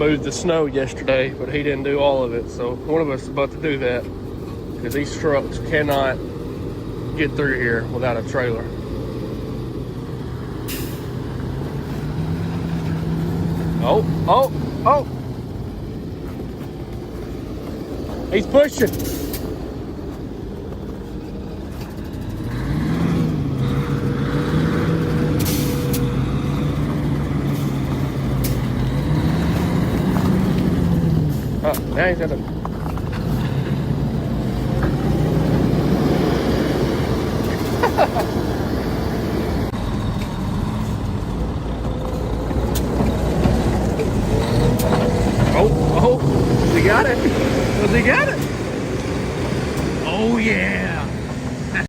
moved the snow yesterday, but he didn't do all of it. So one of us is about to do that because these trucks cannot get through here without a trailer. Oh, oh, oh. He's pushing. Oh, now he's got a